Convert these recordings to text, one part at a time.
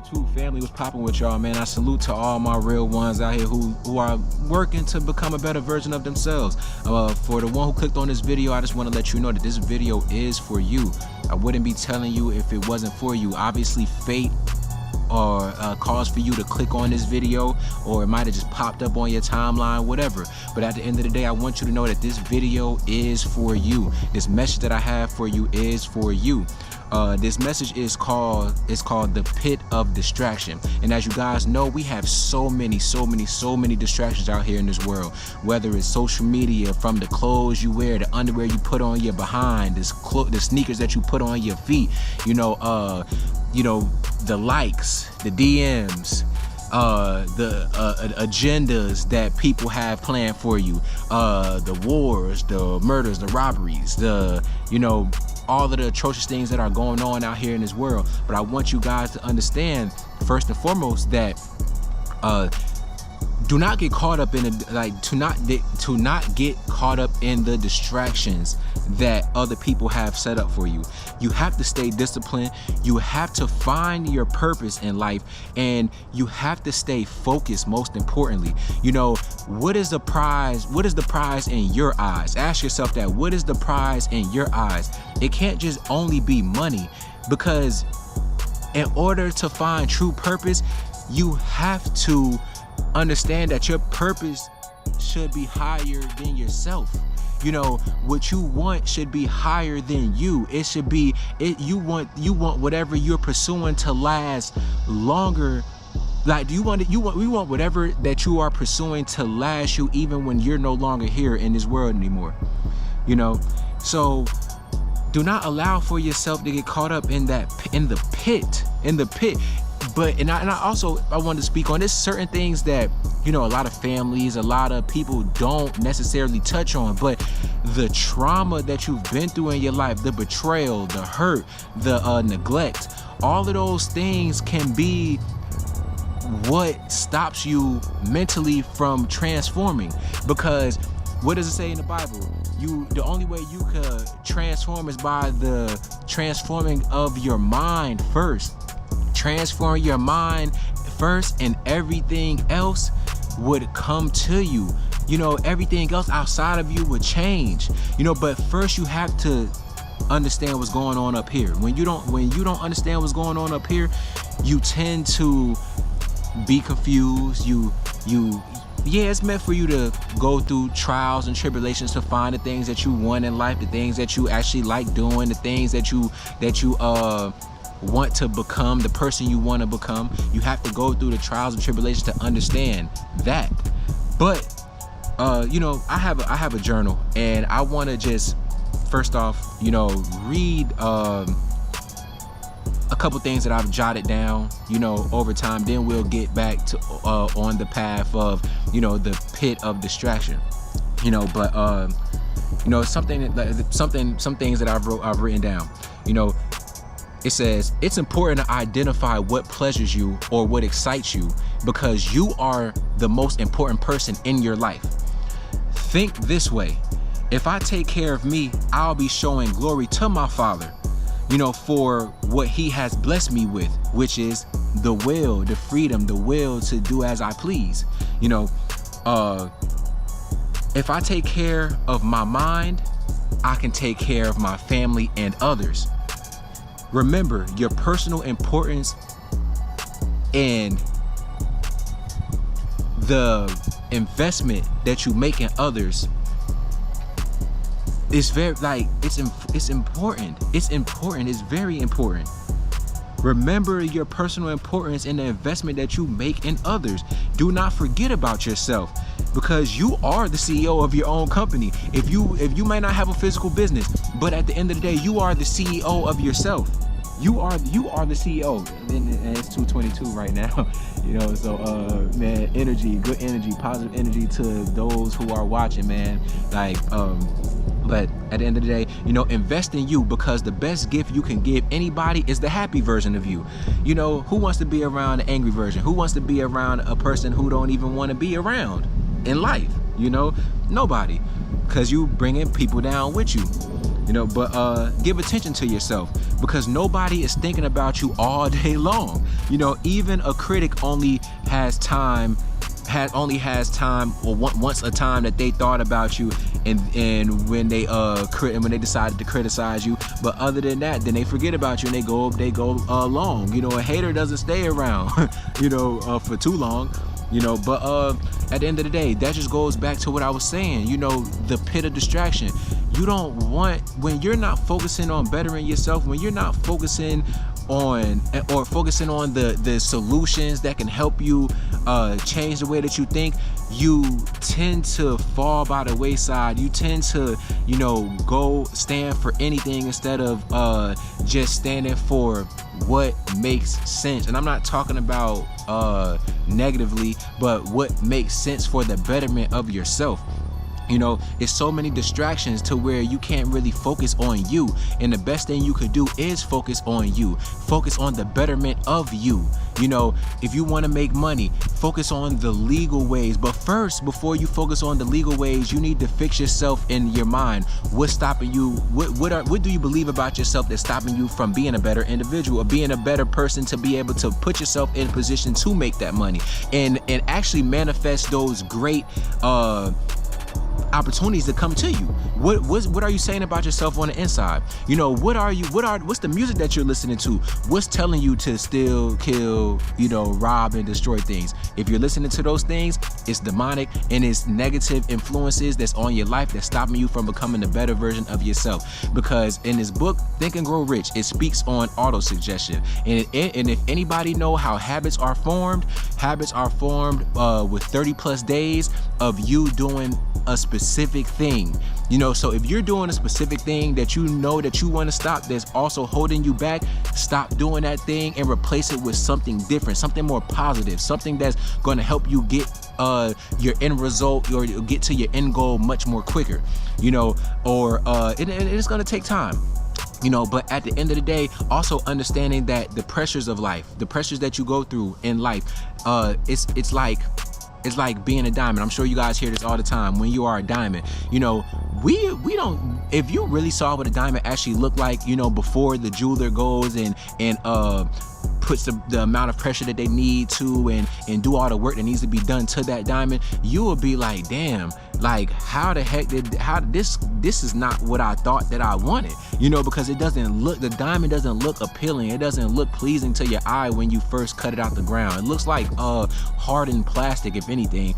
YouTube family, was popping with y'all, man. I salute to all my real ones out here who are working to become a better version of themselves. For the one who clicked on this video, I just want to let you know that this video is for you. I wouldn't be telling you if it wasn't for you. Obviously, fate or cause for you to click on this video, or it might have just popped up on your timeline, whatever. But at the end of the day, I want you to know that this video is for you. This message that I have for you is for you. This message is called the pit of distraction. And as you guys know, we have so many distractions out here in this world, whether it's social media, from the clothes you wear, the underwear you put on your behind, the sneakers that you put on your feet, the likes, the DMs, the agendas that people have planned for you, the wars, the murders, the robberies, all of the atrocious things that are going on out here in this world. But I want you guys to understand, first and foremost, that do not get caught up in to not get caught up in the distractions that other people have set up for you. You have to stay disciplined. You have to find your purpose in life, and you have to stay focused. Most importantly, what is the prize? What is the prize in your eyes? Ask yourself that. What is the prize in your eyes? It can't just only be money, because in order to find true purpose, you have to understand that your purpose should be higher than yourself. What you want should be higher than you. It should be you want whatever you're pursuing to last longer. Like, we want whatever that you are pursuing to last you even when you're no longer here in this world anymore. So do not allow for yourself to get caught up in the pit. But I wanted to speak on this, certain things that a lot of families, a lot of people don't necessarily touch on, but the trauma that you've been through in your life, the betrayal, the hurt, the neglect, all of those things can be what stops you mentally from transforming. Because what does it say in the Bible? The only way you could transform is by the transforming of your mind first. Transform your mind first, and everything else would come to you. Everything else outside of you would change. But first you have to understand what's going on up here. When you don't understand what's going on up here, you tend to be confused. It's meant for you to go through trials and tribulations to find the things that you want in life, the things that you actually like doing, the things that you want to become, the person you want to become. You have to go through the trials and tribulations to understand that. But I have a journal, and I want to just first off read a couple things that I've jotted down over time. Then we'll get back to on the path of the pit of distraction. But some things that I've written down. It says it's important to identify what pleasures you or what excites you, because you are the most important person in your life. Think this way: if I take care of me, I'll be showing glory to my Father, for what He has blessed me with, which is the will, the freedom, the will to do as I please. If I take care of my mind, I can take care of my family and others. Remember, your personal importance and the investment that you make in others is it's important. It's very important. Remember your personal importance and the investment that you make in others. Do not forget about yourself, because you are the CEO of your own company. If you may not have a physical business, but at the end of the day, you are the CEO of yourself. You are the CEO, and it's 2:22 right now. So man, good energy, positive energy to those who are watching, man. But at the end of the day, invest in you, because the best gift you can give anybody is the happy version of you. Who wants to be around the angry version? Who wants to be around a person who don't even want to be around in life? Nobody, because you bringing people down with you. But give attention to yourself, because nobody is thinking about you all day long. Even a critic only has time or once a time that they thought about you, and when they decided to criticize you. But other than that, then they forget about you and they go along. A hater doesn't stay around for too long. But at the end of the day, that just goes back to what I was saying, the pit of distraction. You don't want, when you're not focusing on bettering yourself, when you're not focusing on the solutions that can help you change the way that you think, you tend to fall by the wayside. You tend to go stand for anything instead of just standing for what makes sense. And I'm not talking about negatively, but what makes sense for the betterment of yourself. It's so many distractions to where you can't really focus on you. And the best thing you could do is focus on you. Focus on the betterment of you. If you want to make money, focus on the legal ways. But first, before you focus on the legal ways, you need to fix yourself in your mind. What's stopping you? What do you believe about yourself that's stopping you from being a better individual or being a better person to be able to put yourself in a position to make that money and actually manifest those great opportunities to come to you? What are you saying about yourself on the inside? What's the music that you're listening to? What's telling you to steal, kill, rob and destroy things? If you're listening to those things, it's demonic and it's negative influences that's on your life that's stopping you from becoming a better version of yourself. Because in this book, Think and Grow Rich, it speaks on auto-suggestion. And if anybody know how habits are formed with 30 plus days of you doing a specific thing. So if you're doing a specific thing that you know that you want to stop, that's also holding you back, stop doing that thing and replace it with something different, something more positive, something that's going to help you get your end result or get to your end goal much more quicker. It's going to take time. But at the end of the day, also understanding that the pressures of life, the pressures that you go through in life, it's like being a diamond. I'm sure you guys hear this all the time. When you are a diamond, we don't. If you really saw what a diamond actually looked like, before the jeweler goes and puts the amount of pressure that they need to and do all the work that needs to be done to that diamond, you will be like, damn, like how the heck this is not what I thought that I wanted, because the diamond doesn't look appealing. It doesn't look pleasing to your eye when you first cut it out the ground. It looks like hardened plastic, if anything,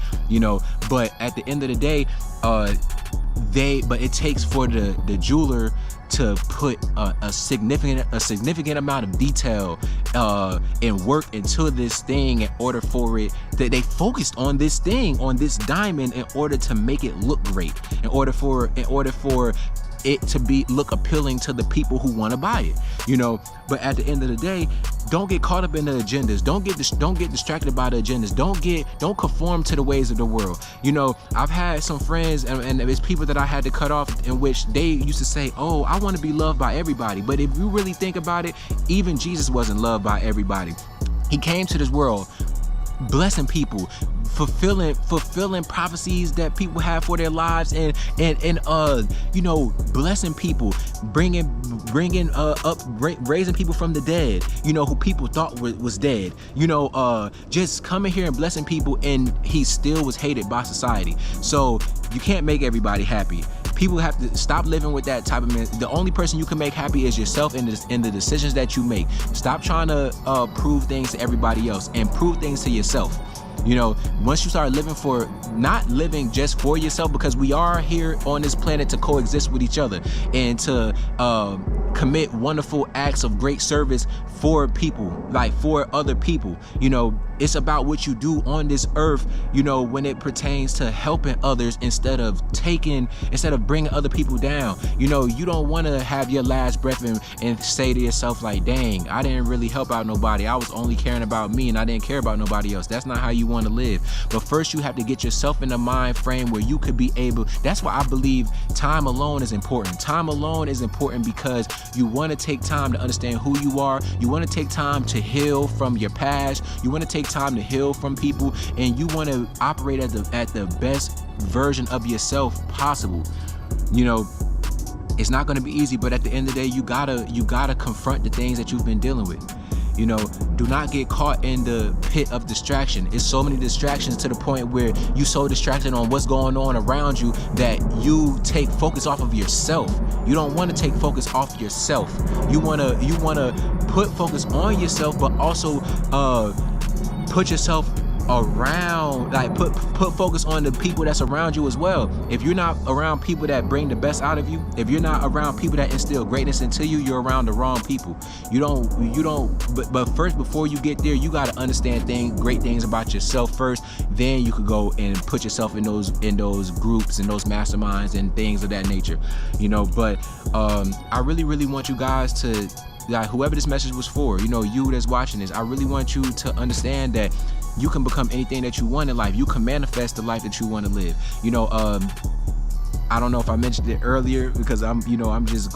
but at the end of the day, but it takes for the jeweler to put a significant amount of detail and work into this thing in order for it that they focused on this diamond in order to make it look great, in order for it to look appealing to the people who want to buy it, But at the end of the day, don't get caught up in the agendas. Don't get distracted by the agendas. Don't conform to the ways of the world. I've had some friends and it's people that I had to cut off, in which they used to say, "Oh, I want to be loved by everybody." But if you really think about it, even Jesus wasn't loved by everybody. He came to this world blessing people, fulfilling prophecies that people have for their lives, and blessing people, bringing up raising people from the dead, who people thought was dead, just coming here and blessing people, and he still was hated by society. So you can't make everybody happy. People have to stop living with that type of man. The only person you can make happy is yourself and the decisions that you make. Stop trying to prove things to everybody else and prove things to yourself. Once you start not living just for yourself, because we are here on this planet to coexist with each other and to commit wonderful acts of great service for people, like for other people. It's about what you do on this earth, when it pertains to helping others instead of bringing other people down. You don't want to have your last breath and say to yourself like, dang, I didn't really help out nobody. I was only caring about me and I didn't care about nobody else. That's not how you want to live. But first you have to get yourself in a mind frame where you could be able. That's why I believe time alone is important. Time alone is important because you want to take time to understand who you are. You want to take time to heal from your past. You want to take time to heal from people, and you want to operate at the best version of yourself possible. It's not going to be easy, but at the end of the day, you gotta confront the things that you've been dealing with. You know, do not get caught in the pit of distraction. It's so many distractions to the point where you so distracted on what's going on around you that you take focus off of yourself. You don't want to take focus off yourself. You wanna put focus on yourself, but also put yourself around, like put focus on the people that's around you as well. If you're not around people that bring the best out of you, if you're not around people that instill greatness into you, you're around the wrong people. But first, before you get there, you got to understand great things about yourself first. Then you could go and put yourself in those groups and those masterminds and things of that nature, you know. But I really want you guys to, like, whoever this message was for, you know, you that's watching this, I really want you to understand that you can become anything that you want in life. You can manifest the life that you want to live. You know, I don't know if I mentioned it earlier because I'm just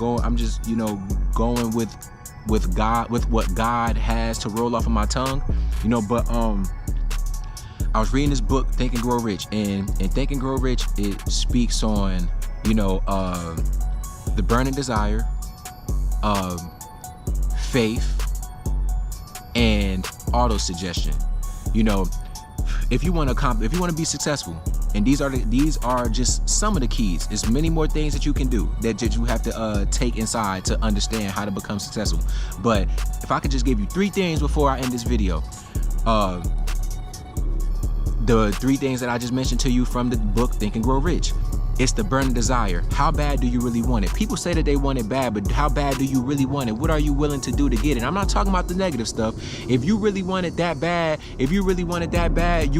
going with God, with what God has to roll off of my tongue. You know, but I was reading this book, Think and Grow Rich, and Think and Grow Rich, it speaks on, you know, the burning desire, faith, and auto-suggestion. You know, if you want to be successful, and these are just some of the keys. There's many more things that you can do that you have to take inside to understand how to become successful. But if I could just give you 3 things before I end this video, the 3 things that I just mentioned to you from the book Think and Grow Rich. It's the burning desire. How bad do you really want it? People say that they want it bad, but how bad do you really want it? What are you willing to do to get it? I'm not talking about the negative stuff. If you really want it that bad, you're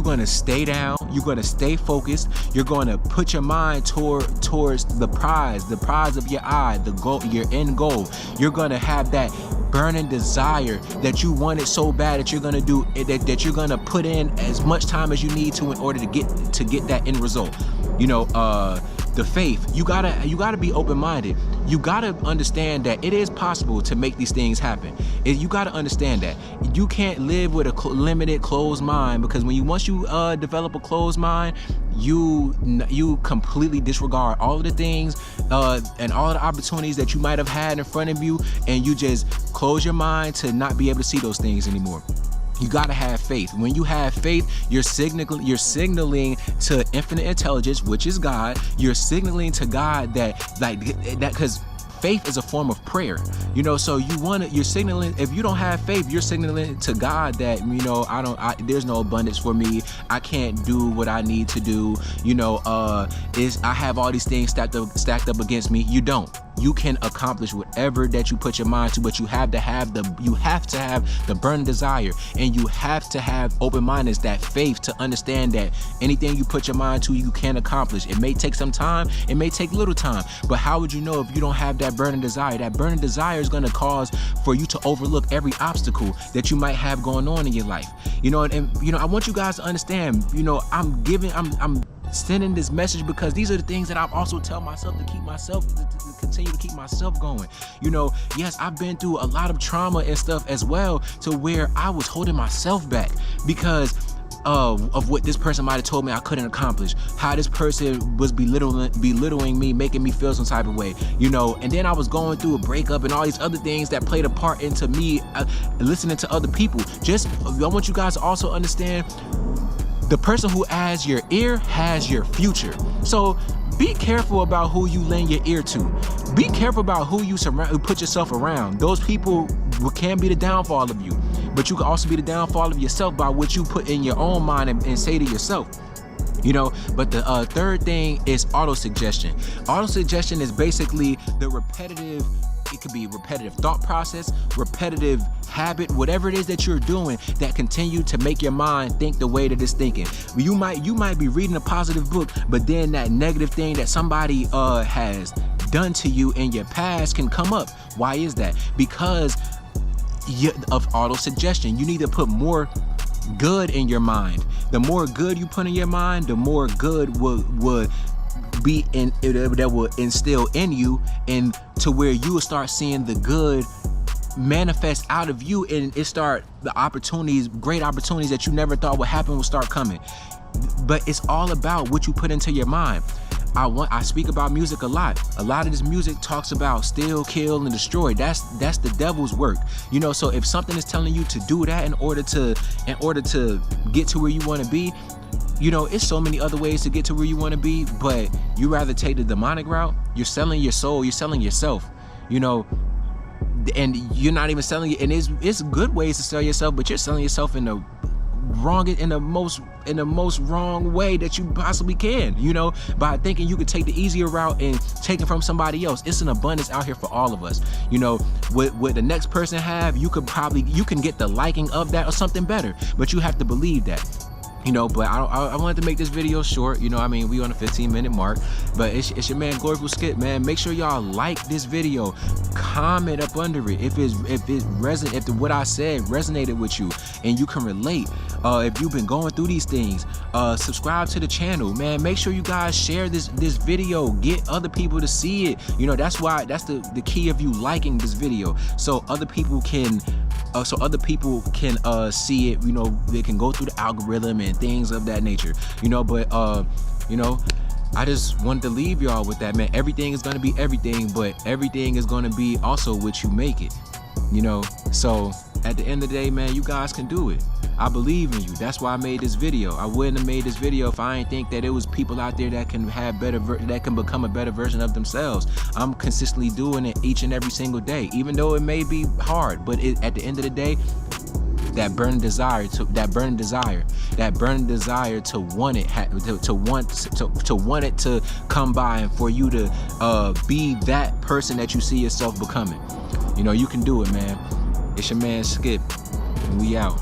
going to stay down. You're going to stay focused. You're going to put your mind towards the prize of your eye, the goal, your end goal. You're going to have that burning desire that you want it so bad that you're going to do that you're going to put in as much time as you need to in order to get that end result. You know, the faith, you gotta be open-minded. You gotta understand that it is possible to make these things happen. You gotta understand that you can't live with a limited, closed mind, because once you develop a closed mind, you completely disregard all of the things and all of the opportunities that you might have had in front of you, and you just close your mind to not be able to see those things anymore. You gotta have faith. When you have faith, you're signaling to infinite intelligence, which is God. You're signaling to God that because faith is a form of prayer, you know. So you're signaling. If you don't have faith, you're signaling to God that, you know, there's no abundance for me. I can't do what I need to do. You know, I have all these things stacked up against me. You don't. You can accomplish whatever that you put your mind to, but you have to have the burning desire, and you have to have open-mindedness, that faith, to understand that anything you put your mind to, you can accomplish. It may take some time, it may take little time, but how would you know if you don't have that burning desire? That burning desire is going to cause for you to overlook every obstacle that you might have going on in your life. You know, and you know, I want you guys to understand, you know, I'm sending this message because these are the things that I've also tell myself to continue to keep myself going. You know, yes, I've been through a lot of trauma and stuff as well, to where I was holding myself back because of what this person might have told me I couldn't accomplish, how this person was belittling me, making me feel some type of way, you know. And then I was going through a breakup and all these other things that played a part into me listening to other people. I want you guys to also understand, the person who has your ear has your future. So be careful about who you lend your ear to. Be careful about who you put yourself around. Those people can be the downfall of you, but you can also be the downfall of yourself by what you put in your own mind and say to yourself. You know, but the third thing is auto-suggestion. Auto-suggestion is basically the repetitive, it could be repetitive thought process, repetitive habit, whatever it is that you're doing that continue to make your mind think the way that it's thinking. You might be reading a positive book, but then that negative thing that somebody has done to you in your past can come up. Why is that? Because of auto-suggestion. You need to put more good in your mind. The more good you put in your mind, the more good would be that will instill in you, and to where you will start seeing the good manifest out of you, and the great opportunities that you never thought would happen will start coming. But it's all about what you put into your mind. I speak about music a lot. A lot of this music talks about steal, kill, and destroy. That's the devil's work. You know, so if something is telling you to do that in order to get to where you want to be, you know, it's so many other ways to get to where you want to be, but you rather take the demonic route. You're selling your soul, you're selling yourself, you know, and you're not even selling it. And it's good ways to sell yourself, but you're selling yourself in the most wrong way that you possibly can, you know, by thinking you could take the easier route and take it from somebody else. It's an abundance out here for all of us. You know, what the next person have, you can get the liking of that or something better, but you have to believe that. You know, but I wanted to make this video short. You know, I mean, we on a 15-minute mark, but it's your man Gloriful Skip, man. Make sure y'all like this video, comment up under it if what I said resonated with you and you can relate. If you've been going through these things, subscribe to the channel, man. Make sure you guys share this video, get other people to see it. You know, that's the key of you liking this video, so other people can see it. You know, they can go through the algorithm and things of that nature, you know. But you know, I just wanted to leave y'all with that, man. Everything is gonna be everything, but everything is gonna be also what you make it, you know. So at the end of the day, man, you guys can do it. I believe in you. That's why I made this video. I wouldn't have made this video if I didn't think that it was people out there that can have that can become a better version of themselves. I'm consistently doing it each and every single day, even though it may be hard. But at the end of the day, that burning desire to want it to come by, and for you to be that person that you see yourself becoming. You know, you can do it, man. It's your man Skip, and we out.